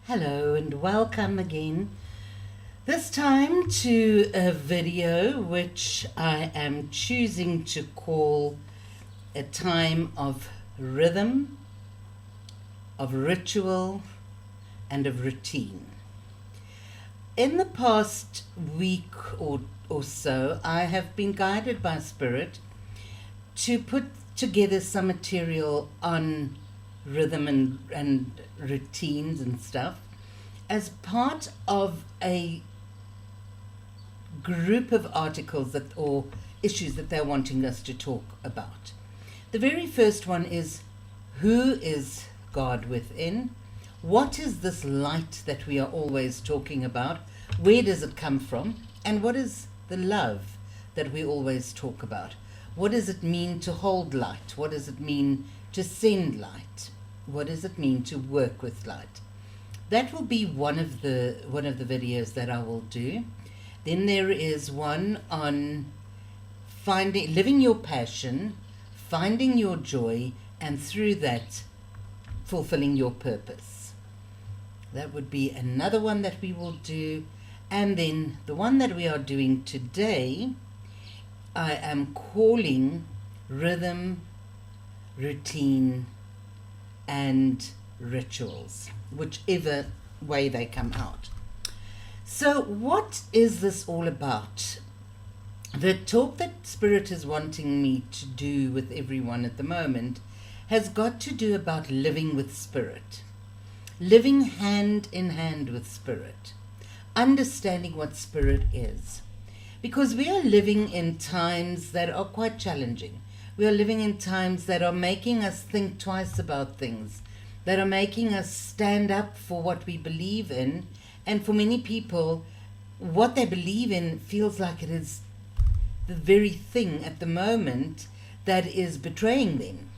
Hello and welcome again. This time to a video which I am choosing to call a time of rhythm, of ritual, and of routine. In the past week or so, I have been guided by Spirit to put together some material on rhythm and routines and stuff as part of a group of articles or issues that they're wanting us to talk about. The very first one is, who is God within? What is this light that we are always talking about? Where does it come from? And what is the love that we always talk about? What does it mean to hold light? What does it mean to send light? What does it mean to work with light? That will be one of the videos that I will do. Then there is one on living your passion, finding your joy, and through that fulfilling your purpose. That would be another one that we will do. And then the one that we are doing today, I am calling rhythm, routine, and rituals, whichever way they come out. So what is this all about? The talk that Spirit is wanting me to do with everyone at the moment has got to do about living with Spirit, living hand in hand with Spirit, understanding what Spirit is. Because we are living in times that are quite challenging. We are living in times that are making us think twice about things, that are making us stand up for what we believe in. And for many people, what they believe in feels like it is the very thing at the moment that is betraying them.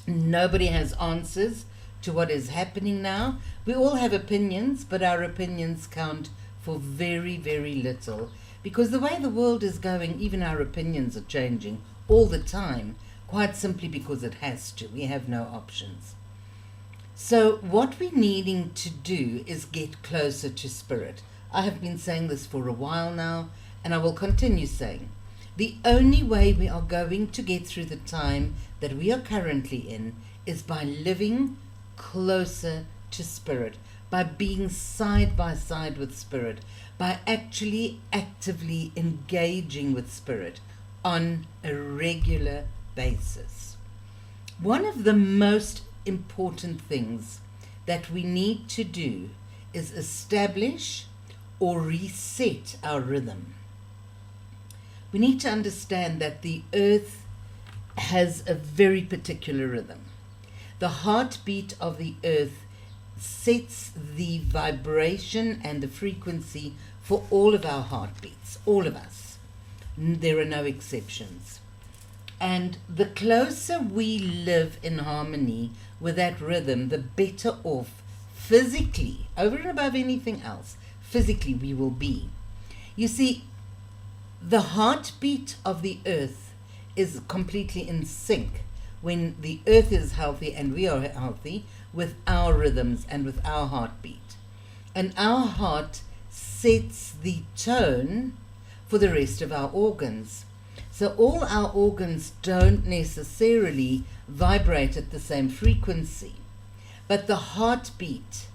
Nobody has answers to what is happening now. We all have opinions, but our opinions count for very, very little. Because the way the world is going, even our opinions are changing all the time, quite simply because it has to. We have no options. So what we're needing to do is get closer to Spirit. I have been saying this for a while now, and I will continue saying, the only way we are going to get through the time that we are currently in is by living closer to Spirit, by being side by side with Spirit, by actually actively engaging with Spirit on a regular basis. One of the most important things that we need to do is establish or reset our rhythm. We need to understand that the earth has a very particular rhythm. The heartbeat of the earth sets the vibration and the frequency for all of our heartbeats, all of us. There are no exceptions. And the closer we live in harmony with that rhythm, the better off physically, over and above anything else, physically we will be. You see, the heartbeat of the earth is completely in sync when the earth is healthy and we are healthy with our rhythms and with our heartbeat. And our heart sets the tone for the rest of our organs. So all our organs don't necessarily vibrate at the same frequency, but the heartbeat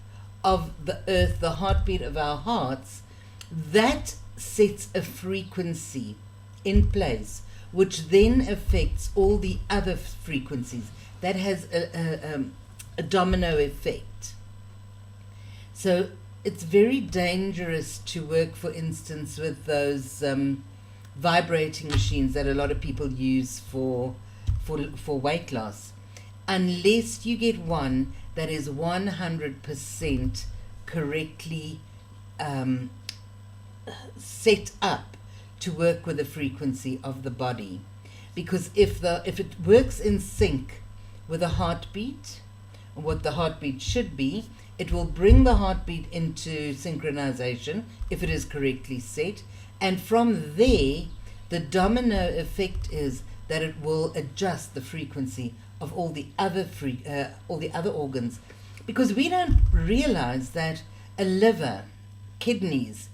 of the earth, the heartbeat of our hearts, that sets a frequency in place, which then affects all the other frequencies. That has a domino effect. So it's very dangerous to work, for instance, with those vibrating machines that a lot of people use for weight loss, unless you get one that is 100% correctly set up to work with the frequency of the body. Because if it works in sync with the heartbeat, what the heartbeat should be, it will bring the heartbeat into synchronization if it is correctly set. And from there, the domino effect is that it will adjust the frequency of all the other organs Because we don't realize that a liver, kidneys,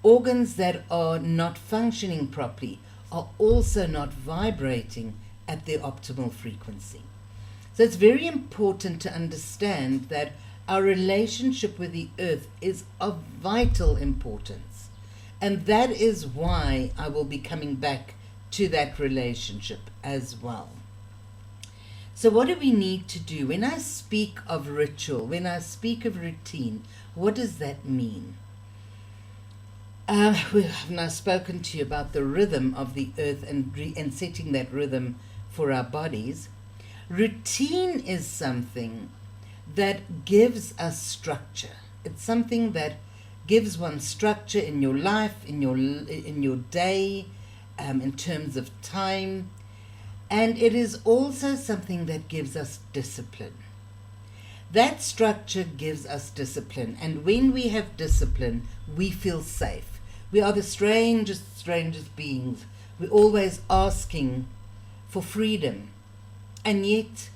organs that are not functioning properly are also not vibrating at their optimal frequency. So it's very important to understand that our relationship with the earth is of vital importance. And that is why I will be coming back to that relationship as well. So what do we need to do? When I speak of ritual, when I speak of routine, what does that mean? I've now spoken to you about the rhythm of the earth and setting that rhythm for our bodies. Routine is something that gives us structure. It's something that gives one structure in your life, in your day, in terms of time. And it is also something that gives us discipline. That structure gives us discipline. And when we have discipline, we feel safe. We are the strangest beings. We're always asking for freedom. And yet,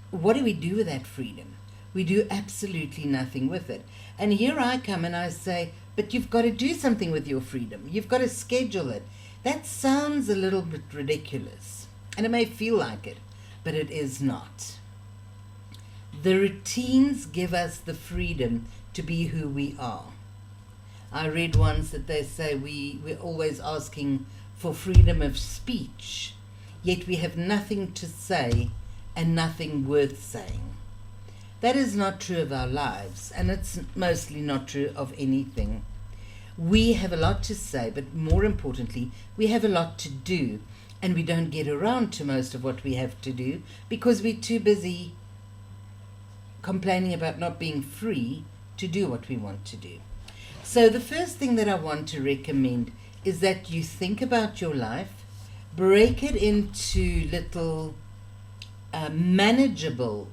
what do we do with that freedom? We do absolutely nothing with it. And here I come and I say, but you've got to do something with your freedom. You've got to schedule it. That sounds a little bit ridiculous. And it may feel like it, but it is not. The routines give us the freedom to be who we are. I read once that they say we're always asking for freedom of speech, yet we have nothing to say and nothing worth saying. That is not true of our lives, and it's mostly not true of anything. We have a lot to say, but more importantly, we have a lot to do, and we don't get around to most of what we have to do because we're too busy complaining about not being free to do what we want to do. So the first thing that I want to recommend is that you think about your life, break it into little manageable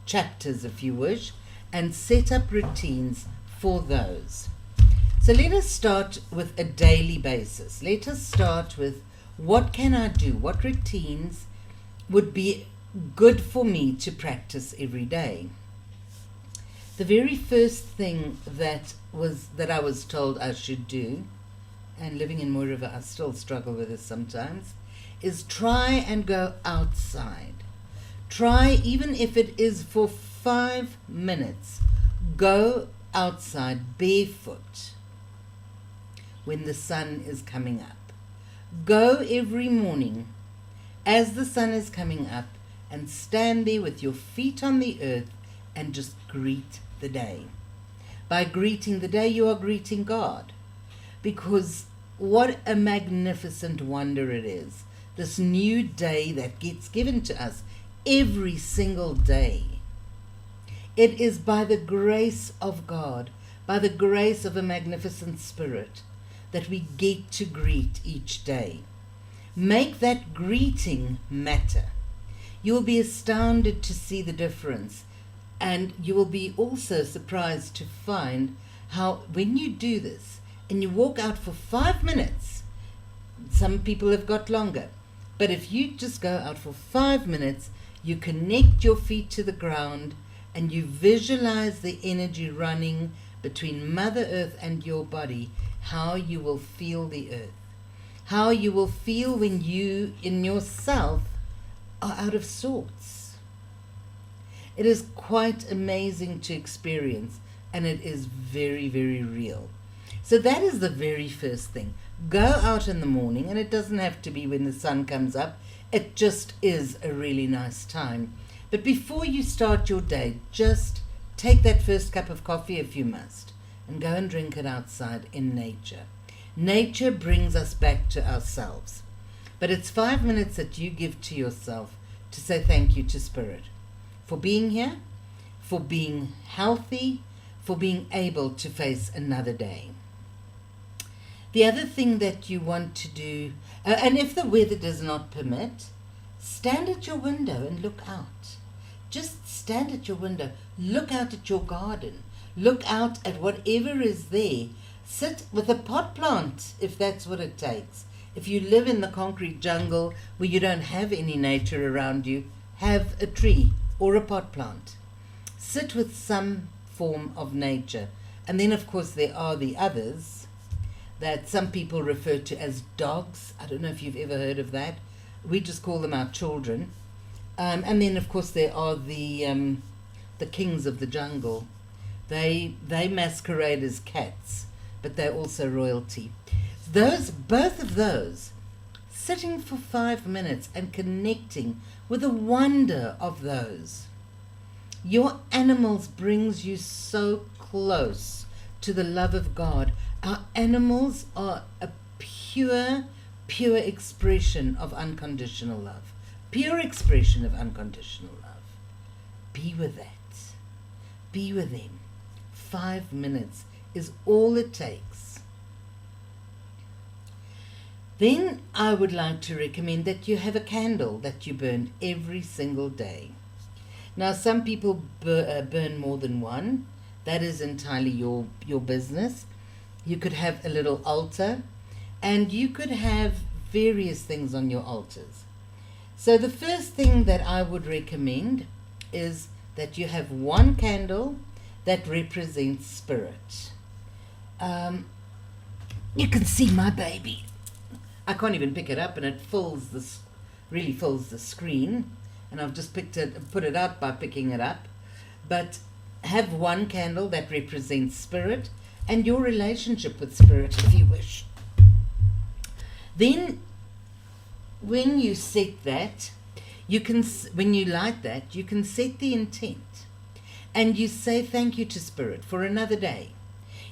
chapters, if you wish, and set up routines for those. So let us start with a daily basis. Let us start with, what can I do? What routines would be good for me to practice every day? The very first thing that I was told I should do, and living in Mooi River I still struggle with this sometimes, is try and go outside. Try, even if it is for 5 minutes, go outside barefoot when the sun is coming up. Go every morning as the sun is coming up and stand there with your feet on the earth and just greet the day. By greeting the day, you are greeting God, because what a magnificent wonder it is, this new day that gets given to us every single day. It is by the grace of God, by the grace of a magnificent Spirit, that we get to greet each day. Make that greeting matter. You will be astounded to see the difference, and you will be also surprised to find how when you do this and you walk out for 5 minutes, some people have got longer, but if you just go out for 5 minutes, you connect your feet to the ground and you visualize the energy running between Mother Earth and your body, how you will feel the earth, how you will feel when you in yourself are out of sorts. It is quite amazing to experience, and it is very, very real. So that is the very first thing. Go out in the morning, and it doesn't have to be when the sun comes up. It just is a really nice time. But before you start your day, just take that first cup of coffee if you must, and go and drink it outside in nature. Nature brings us back to ourselves. But it's 5 minutes that you give to yourself to say thank you to Spirit for being here, for being healthy, for being able to face another day. The other thing that you want to do, and if the weather does not permit, stand at your window and look out. Just stand at your window, look out at your garden, look out at whatever is there. Sit with a pot plant if that's what it takes. If you live in the concrete jungle where you don't have any nature around you, have a tree or a pot plant. Sit with some form of nature. And then, of course, there are the others that some people refer to as dogs. I don't know if you've ever heard of that. We just call them our children. And then, of course, there are the kings of the jungle. They masquerade as cats, but they're also royalty. Both of those, sitting for 5 minutes and connecting with the wonder of those. Your animals brings you so close to the love of God. Our animals are a pure expression of unconditional love. Pure expression of unconditional love. Be with that. Be with them. 5 minutes is all it takes. Then I would like to recommend that you have a candle that you burn every single day. Now, some people burn more than one. That is entirely your business. You could have a little altar, and you could have various things on your altars. So the first thing that I would recommend is that you have one candle that represents spirit. You can see my baby. I can't even pick it up, and it really fills the screen. And I've just put it out by picking it up. But have one candle that represents spirit and your relationship with spirit, if you wish. Then, when you set that, when you light that, you can set the intent. And you say thank you to spirit for another day.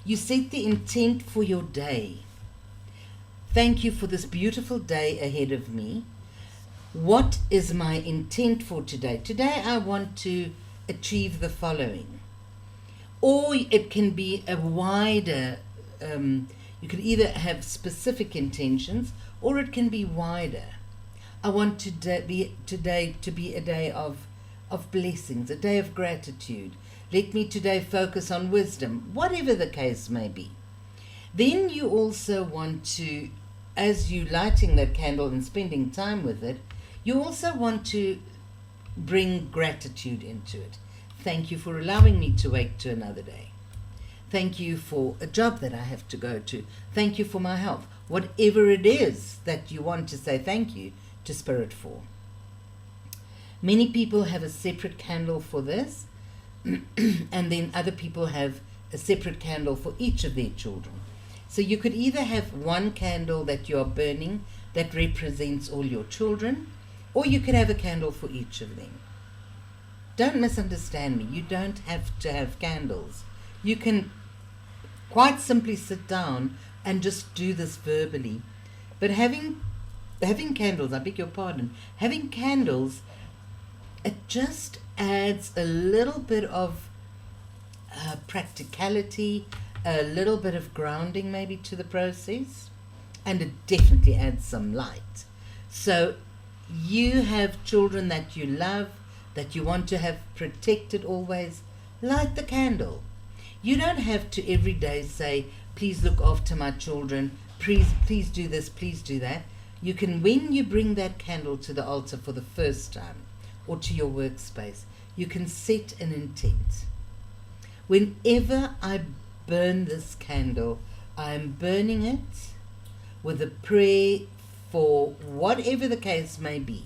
You set the intent for your day. Thank you for this beautiful day ahead of me. What is my intent for today? Today I want to achieve the following. Or it can be a wider, you can either have specific intentions or it can be wider. I want today to be a day of blessings, a day of gratitude. Let me today focus on wisdom, whatever the case may be. Then you also want to, as you lighting that candle and spending time with it, you also want to bring gratitude into it. Thank you for allowing me to wake to another day. Thank you for a job that I have to go to. Thank you for my health. Whatever it is that you want to say thank you to Spirit for. Many people have a separate candle for this, and then other people have a separate candle for each of their children. So you could either have one candle that you are burning that represents all your children, or you could have a candle for each of them. Don't misunderstand me. You don't have to have candles. You can quite simply sit down and just do this verbally. But having candles, I beg your pardon, having candles, it just adds a little bit of practicality, a little bit of grounding maybe to the process, and it definitely adds some light. So you have children that you love, that you want to have protected always, light the candle. You don't have to every day say, please look after my children, please do this, please do that. You can, when you bring that candle to the altar for the first time, or to your workspace, you can set an intent. Whenever I burn this candle, I'm burning it with a prayer for whatever the case may be.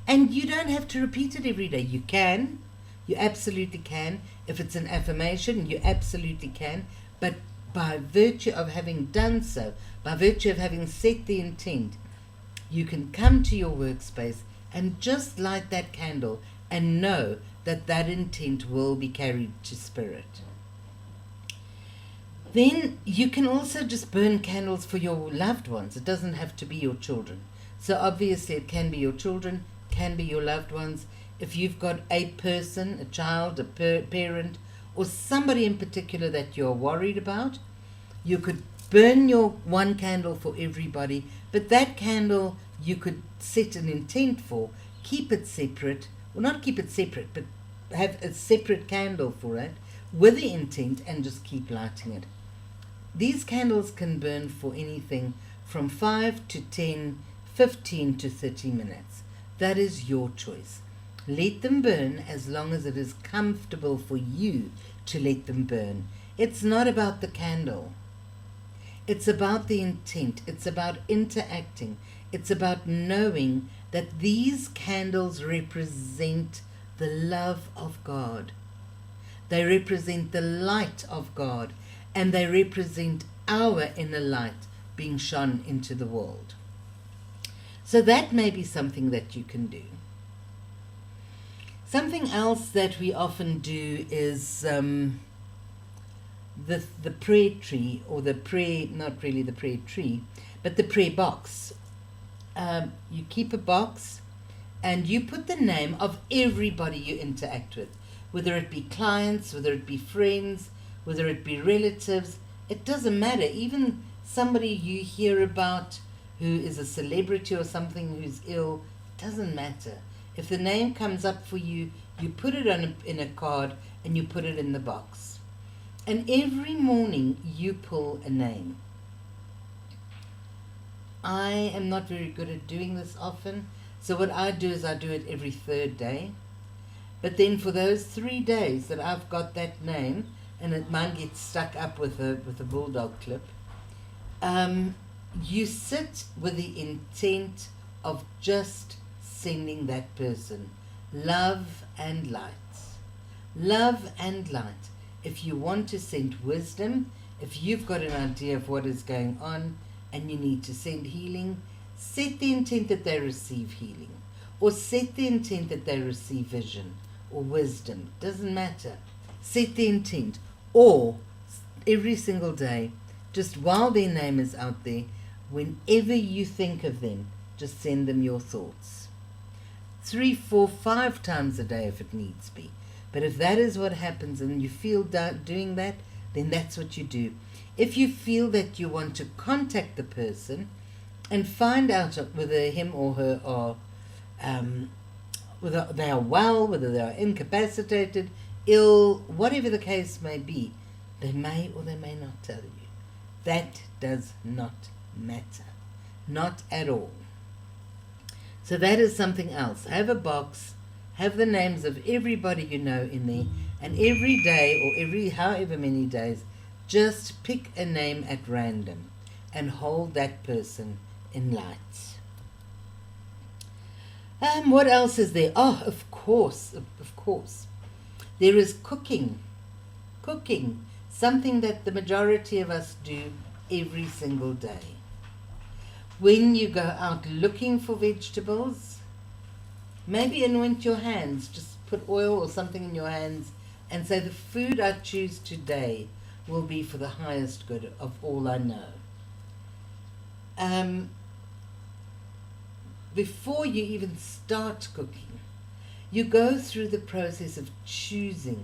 And you don't have to repeat it every day. You can. You absolutely can. If it's an affirmation, you absolutely can. But by virtue of having done so, by virtue of having set the intent, you can come to your workspace and just light that candle and know that that intent will be carried to Spirit. Then you can also just burn candles for your loved ones. It doesn't have to be your children. So obviously it can be your children, can be your loved ones. If you've got a person, a child, a parent, or somebody in particular that you're worried about, you could burn your one candle for everybody, but that candle you could set an intent for, keep it separate, well, not keep it separate, but have a separate candle for it with the intent and just keep lighting it. These candles can burn for anything from 5 to 10, 15 to 30 minutes. That is your choice. Let them burn as long as it is comfortable for you to let them burn. It's not about the candle. It's about the intent. It's about interacting. It's about knowing that these candles represent the love of God. They represent the light of God, and they represent our inner light being shone into the world. So that may be something that you can do. Something else that we often do is the prayer tree, or the prayer, not really the prayer tree, but the prayer box. You keep a box and you put the name of everybody you interact with, whether it be clients, whether it be friends, whether it be relatives. It doesn't matter. Even somebody you hear about who is a celebrity or something who's ill, it doesn't matter. If the name comes up for you, you put it in a card and you put it in the box. And every morning you pull a name. I am not very good at doing this often, so what I do is I do it every third day. But then for those 3 days that I've got that name, and mine gets stuck up with a bulldog clip, you sit with the intent of just sending that person love and light. Love and light. If you want to send wisdom, if you've got an idea of what is going on and you need to send healing, set the intent that they receive healing, or set the intent that they receive vision or wisdom. Doesn't matter. Set the intent. Or every single day, just while their name is out there, whenever you think of them, just send them your thoughts. 3, 4, 5 times a day if it needs be. But if that is what happens and you feel doing that, then that's what you do. If you feel that you want to contact the person and find out whether him or her are, whether they are well, whether they are incapacitated, ill, whatever the case may be, they may or they may not tell you. That does not matter. Not at all. So that is something else. Have a box, have the names of everybody you know in there, and every day or every however many days, just pick a name at random and hold that person in light. What else is there? Oh, of course. There is cooking. Cooking, something that the majority of us do every single day. When you go out looking for vegetables, maybe anoint your hands. Just put oil or something in your hands and say, the food I choose today will be for the highest good of all I know. Before you even start cooking, you go through the process of choosing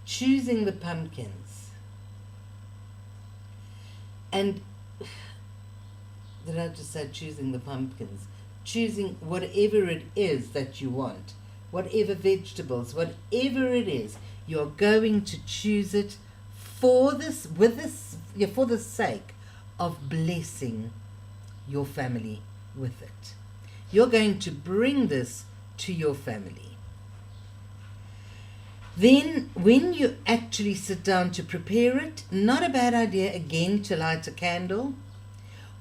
the pumpkins. And did I just say choosing the pumpkins? Choosing whatever it is that you want, whatever vegetables, whatever it is, you're going to choose it for the sake of blessing your family with it. You're going to bring this to your family. Then, when you actually sit down to prepare it, not a bad idea again to light a candle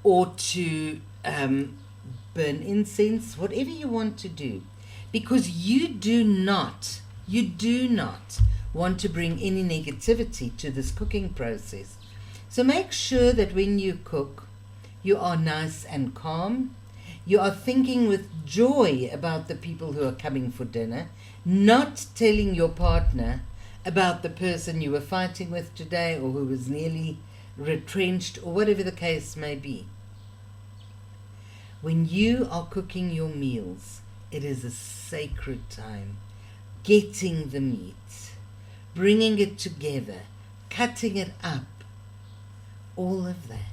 or to burn incense, whatever you want to do, because you do not want to bring any negativity to this cooking process. So make sure that when you cook, you are nice and calm. You are thinking with joy about the people who are coming for dinner, not telling your partner about the person you were fighting with today or who was nearly retrenched or whatever the case may be. When you are cooking your meals, it is a sacred time. Getting the meat, bringing it together, cutting it up, all of that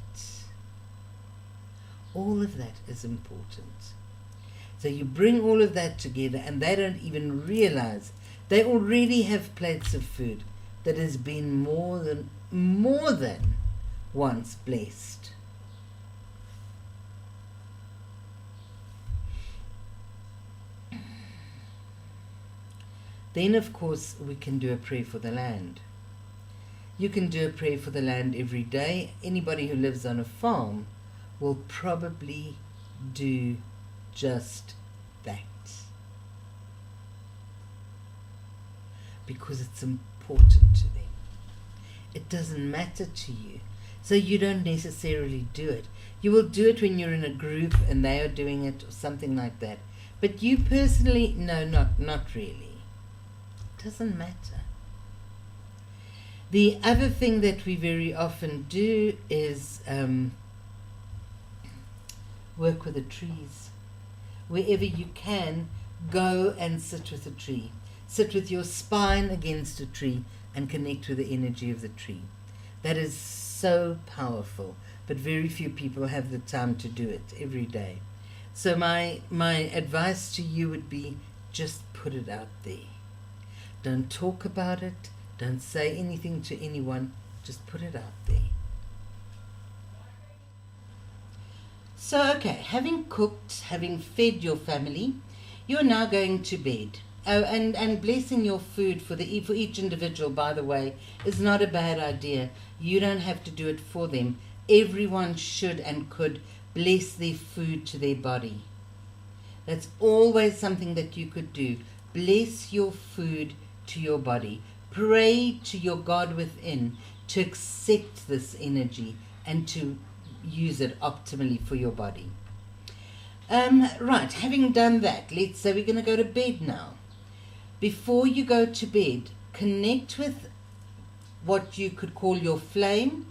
is important. So you bring all of that together and they don't even realize they already have plates of food that has been more than once blessed. Then, of course, we can do a prayer for the land. You can do a prayer for the land every day. Anybody who lives on a farm will probably do just that, because it's important to them. It doesn't matter to you, so you don't necessarily do it. You will do it when you're in a group and they are doing it or something like that. But you personally, no, not really. It doesn't matter. The other thing that we very often do is work with the trees. Wherever you can, go and sit with a tree. Sit with your spine against a tree and connect with the energy of the tree. That is so powerful, but very few people have the time to do it every day. So my advice to you would be, just put it out there. Don't talk about it. Don't say anything to anyone. Just put it out there. So, okay, having cooked, having fed your family, you're now going to bed. Oh, and blessing your food for each individual, by the way, is not a bad idea. You don't have to do it for them. Everyone should and could bless their food to their body. That's always something that you could do. Bless your food to your body. Pray to your God within to accept this energy and to use it optimally for your body. Right, having done that, let's say we're going to go to bed now. Before you go to bed, connect with what you could call your flame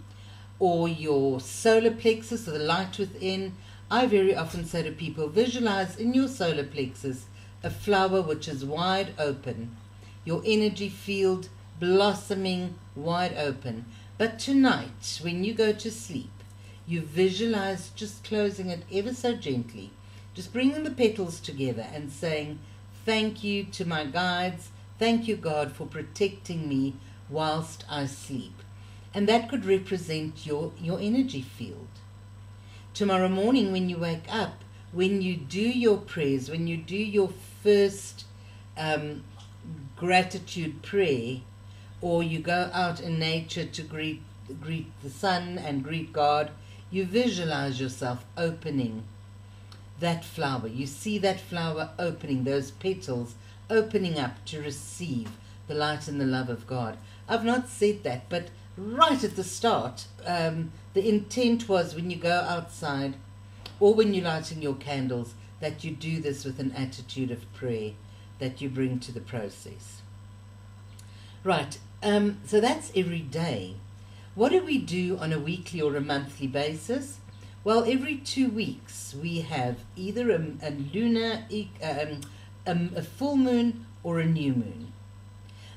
or your solar plexus or the light within. I very often say to people, visualize in your solar plexus a flower which is wide open, your energy field blossoming wide open. But tonight, when you go to sleep, you visualize just closing it ever so gently, just bringing the petals together and saying, thank you to my guides, thank you God for protecting me whilst I sleep. And that could represent your energy field. Tomorrow morning when you wake up, when you do your prayers, when you do your first gratitude prayer, or you go out in nature to greet the sun and greet God, you visualize yourself opening that flower. You see that flower opening, those petals opening up to receive the light and the love of God. I've not said that, but right at the start, the intent was when you go outside or when you're lighting your candles, that you do this with an attitude of prayer that you bring to the process. Right, so that's every day. What do we do on a weekly or a monthly basis? Well, every 2 weeks we have either a lunar, a full moon or a new moon.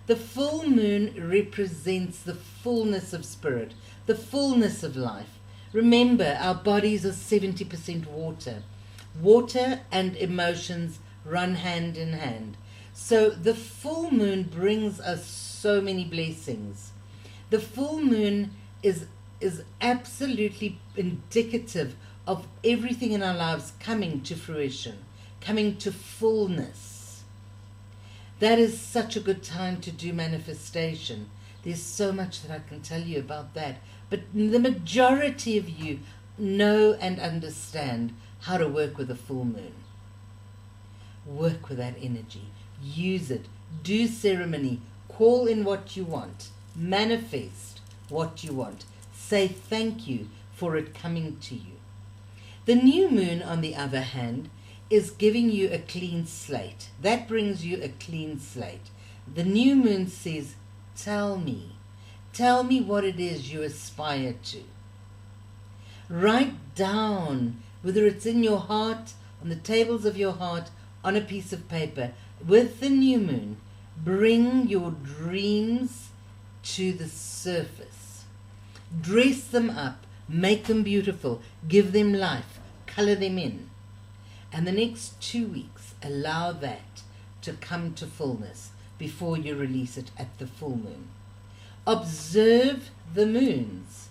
The full moon represents the fullness of spirit, the fullness of life. Remember, our bodies are 70% water. Water and emotions run hand in hand. So the full moon brings us so many blessings. The full moon is absolutely indicative of everything in our lives coming to fruition, coming to fullness. That is such a good time to do manifestation. There's so much that I can tell you about that. But the majority of you know and understand how to work with a full moon. Work with that energy. Use it. Do ceremony. Call in what you want. Manifest what you want. Say thank you for it coming to you. The new moon, on the other hand, is giving you a clean slate. That brings you a clean slate. The new moon says, tell me what it is you aspire to. Write down, whether it's in your heart, on the tables of your heart, on a piece of paper. With the new moon, bring your dreams to the surface. Dress them up, make them beautiful, give them life, color them in. And the next 2 weeks, allow that to come to fullness before you release it at the full moon. Observe the moons.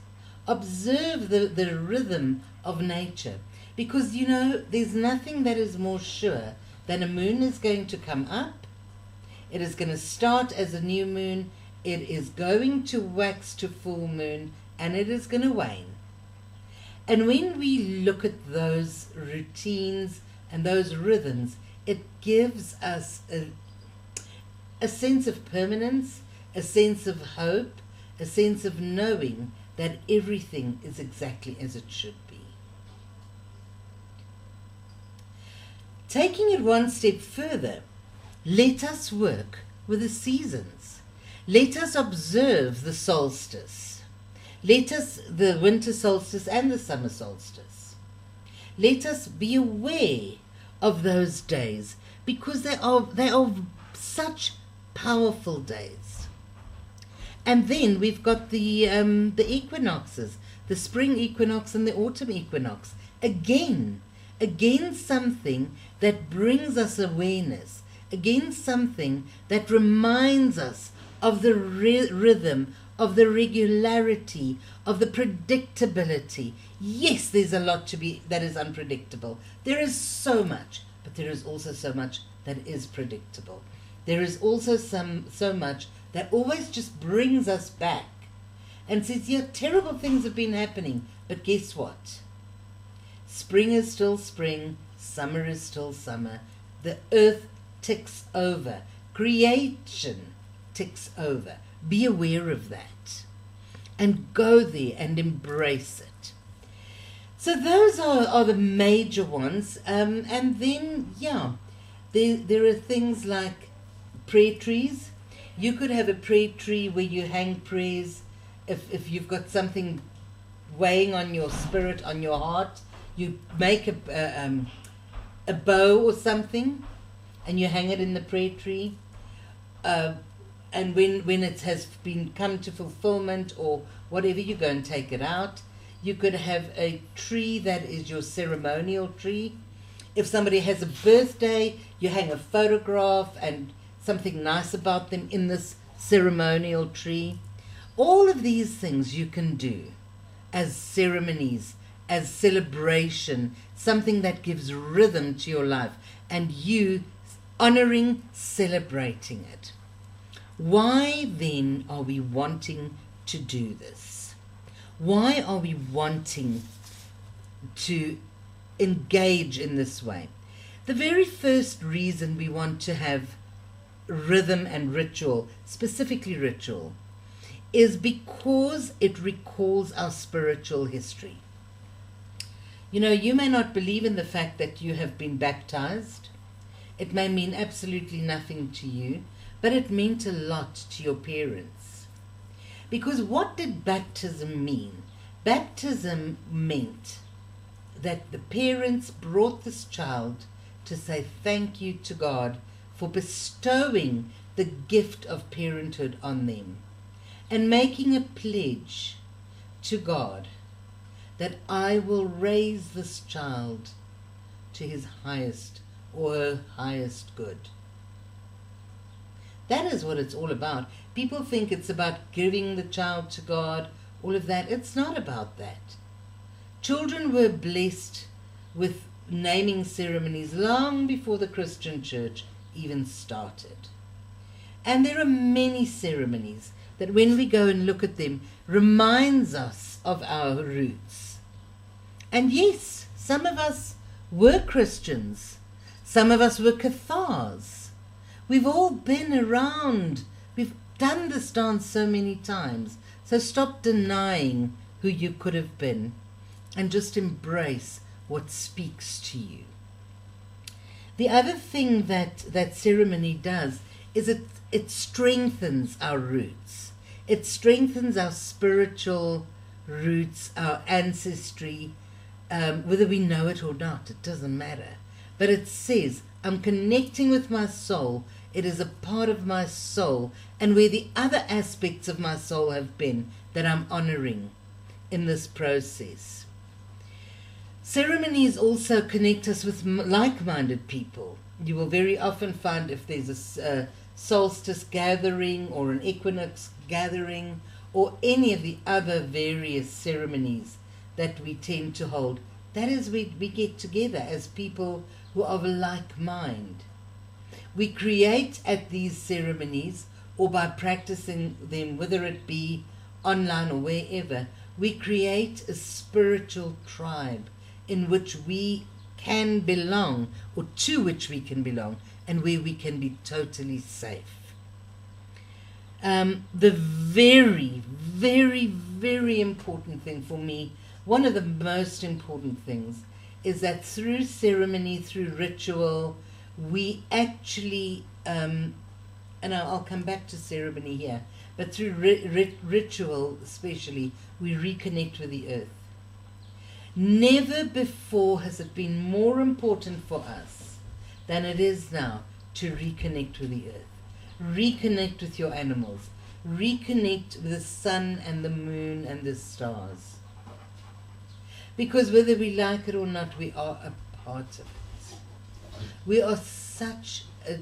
Observe the rhythm of nature. Because, there's nothing that is more sure than a moon is going to come up It is going to start as a new moon. It is going to wax to full moon, and it is going to wane. And when we look at those routines and those rhythms, it gives us a sense of permanence, a sense of hope, a sense of knowing that everything is exactly as it should be. Taking it one step further, let us work with the seasons. Let us observe the solstice. Let us, the winter solstice and the summer solstice. Let us be aware of those days, because they are such powerful days. And then we've got the equinoxes, the spring equinox and the autumn equinox. Again something that brings us awareness. Again something that reminds us of the rhythm, of the regularity, of the predictability. Yes, there's a lot that is unpredictable. There is so much, but there is also so much that is predictable. There is also so much that always just brings us back and says, yeah, terrible things have been happening, but guess what? Spring is still spring, summer is still summer. The earth ticks over. Creation ticks over. Be aware of that and go there and embrace it. So those are the major ones. And then, yeah, there are things like prayer trees. You could have a prayer tree where you hang prayers. If you've got something weighing on your spirit, on your heart, you make a bow or something and you hang it in the prayer tree. And when it has been come to fulfillment or whatever, you go and take it out. You could have a tree that is your ceremonial tree. If somebody has a birthday, you hang a photograph and something nice about them in this ceremonial tree. All of these things you can do as ceremonies, as celebration, something that gives rhythm to your life, and you honoring, celebrating it. Why then are we wanting to do this? Why are we wanting to engage in this way? The very first reason we want to have rhythm and ritual, specifically ritual, is because it recalls our spiritual history. You know, you may not believe in the fact that you have been baptized. It may mean absolutely nothing to you, but it meant a lot to your parents. Because what did baptism mean? Baptism meant that the parents brought this child to say thank you to God for bestowing the gift of parenthood on them and making a pledge to God that I will raise this child to his highest or her highest good. That is what it's all about. People think it's about giving the child to God, all of that. It's not about that. Children were blessed with naming ceremonies long before the Christian church even started. And there are many ceremonies that when we go and look at them reminds us of our roots. And yes, some of us were Christians. Some of us were Cathars. We've all been around. We've done this dance so many times. So stop denying who you could have been and just embrace what speaks to you. The other thing that ceremony does is it strengthens our roots. It strengthens our spiritual roots, our ancestry, whether we know it or not, it doesn't matter. But it says, I'm connecting with my soul. It is a part of my soul, and where the other aspects of my soul have been that I'm honoring in this process. Ceremonies also connect us with like-minded people. You will very often find if there's a solstice gathering or an equinox gathering or any of the other various ceremonies that we tend to hold, that is we get together as people who are of a like mind. We create at these ceremonies, or by practicing them, whether it be online or wherever, we create a spiritual tribe in which we can belong, or to which we can belong, and where we can be totally safe. The very, very, very important thing for me, one of the most important things, is that through ceremony, through ritual, we actually, and I'll come back to ceremony here, but through ritual especially, we reconnect with the earth. Never before has it been more important for us than it is now to reconnect with the earth. Reconnect with your animals. Reconnect with the sun and the moon and the stars. Because whether we like it or not, we are a part of it. We are such a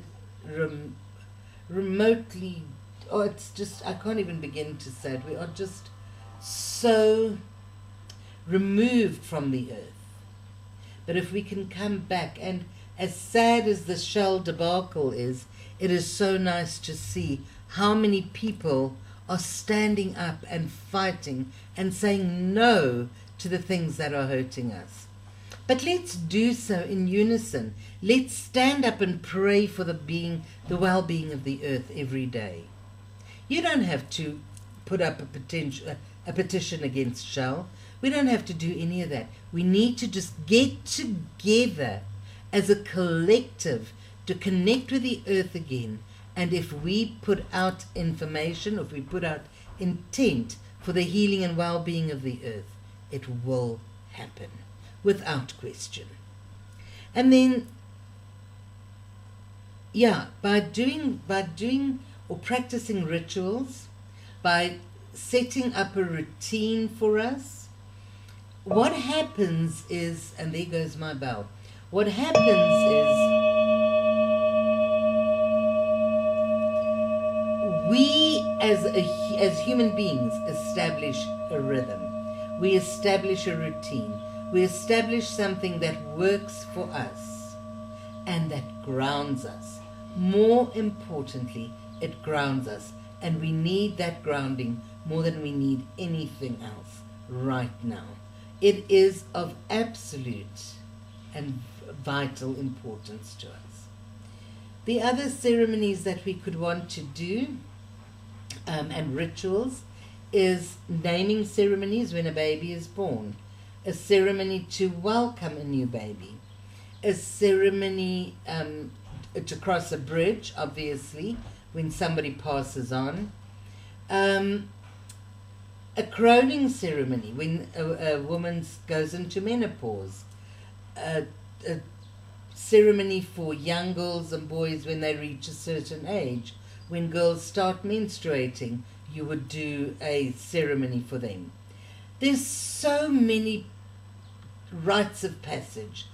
remotely, it's just, I can't even begin to say it. We are just so removed from the earth. But if we can come back, and as sad as the Shell debacle is, it is so nice to see how many people are standing up and fighting and saying no to the things that are hurting us. But let's do so in unison. Let's stand up and pray for the well-being of the earth every day. You don't have to put up a petition against Shell. We don't have to do any of that. We need to just get together as a collective to connect with the earth again. And if we put out information, if we put out intent for the healing and well-being of the earth, it will happen without question. And then, by doing or practicing rituals, by setting up a routine for us, what happens is, and there goes my bell, what happens is we as human beings establish a rhythm. We establish a routine. We establish something that works for us and that grounds us. More importantly, it grounds us. And we need that grounding more than we need anything else right now. It is of absolute and vital importance to us. The other ceremonies that we could want to do and rituals is naming ceremonies when a baby is born, a ceremony to welcome a new baby, a ceremony to cross a bridge, obviously, when somebody passes on, a croning ceremony when a woman goes into menopause, a ceremony for young girls and boys when they reach a certain age. When girls start menstruating, you would do a ceremony for them. There's so many rites of passages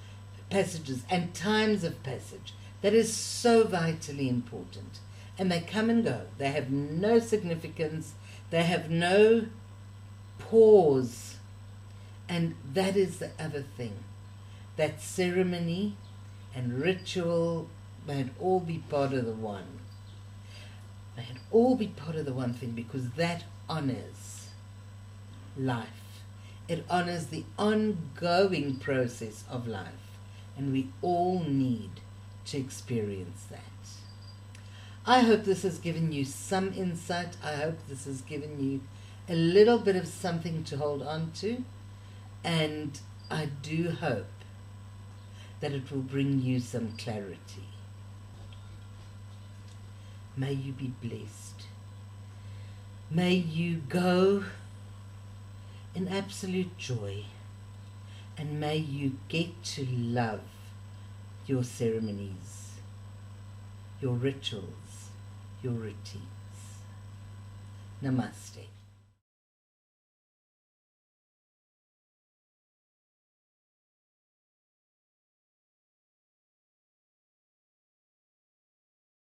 and times of passage that is so vitally important. And they come and go. They have no significance. They have no pause. And that is the other thing. That ceremony and ritual may all be part of the one. They can all be part of the one thing, because that honors life. It honors the ongoing process of life. And we all need to experience that. I hope this has given you some insight. I hope this has given you a little bit of something to hold on to. And I do hope that it will bring you some clarity. May you be blessed. May you go in absolute joy. And may you get to love your ceremonies, your rituals, your routines. Namaste.